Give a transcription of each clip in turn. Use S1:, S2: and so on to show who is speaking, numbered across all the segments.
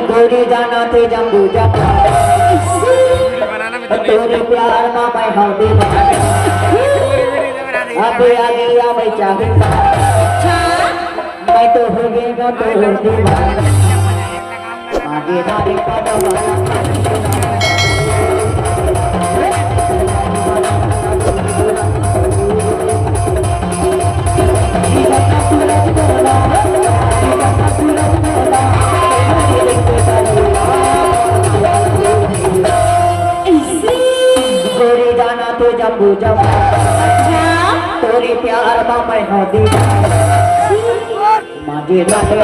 S1: गोरी जाना थे जम्बू जाना तेरे प्यार में मैं हूँ दीवाना अब आ गया मैं चाहता मैं तो हो गया तो हो दीवाना आगे नारे गोरी जाना तो जम्बू जम्बू तोरी प्यार में मैं हूँ दीवाना मांगे नारे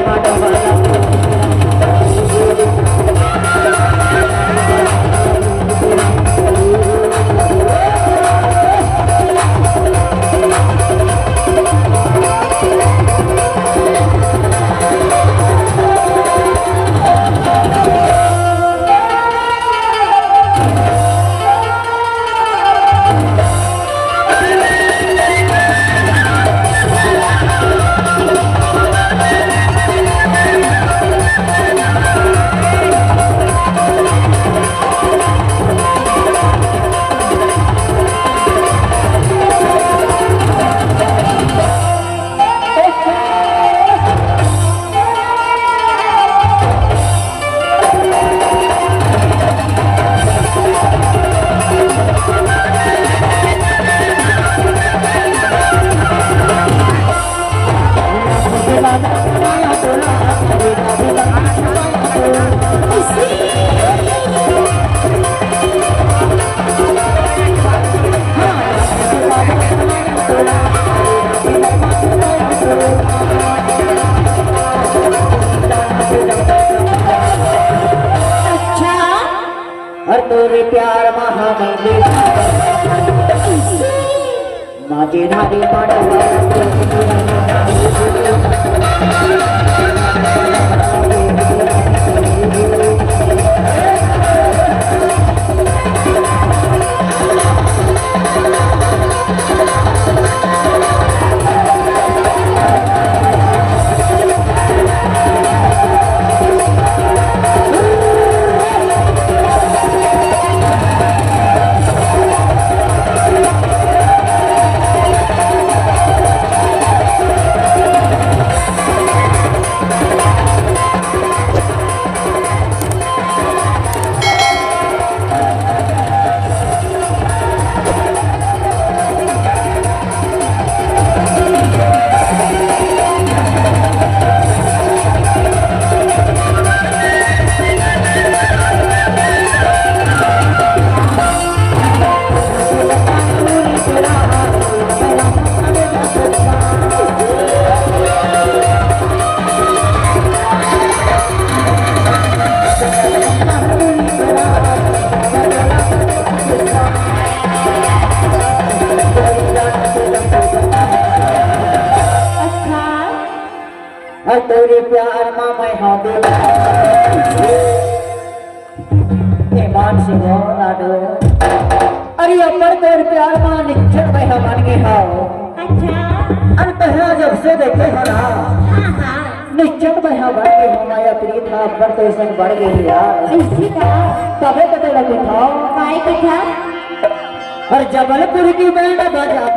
S1: तोरे प्यार महामंदिर माजे नारे तोरे प्यार में मैं हूँ ईमान से हो लाडो अरे अपर तेरे प्यार में निश्चय मैं मान गए हो अरे तहरा जब से देखे हो ना निश्चय मैं बढ़ गई हूँ माया प्रीत था अपर तो इसे बढ़ गई यार इसी का तबे पता लगे था काय कथा और जबलपुर की बैंड बजा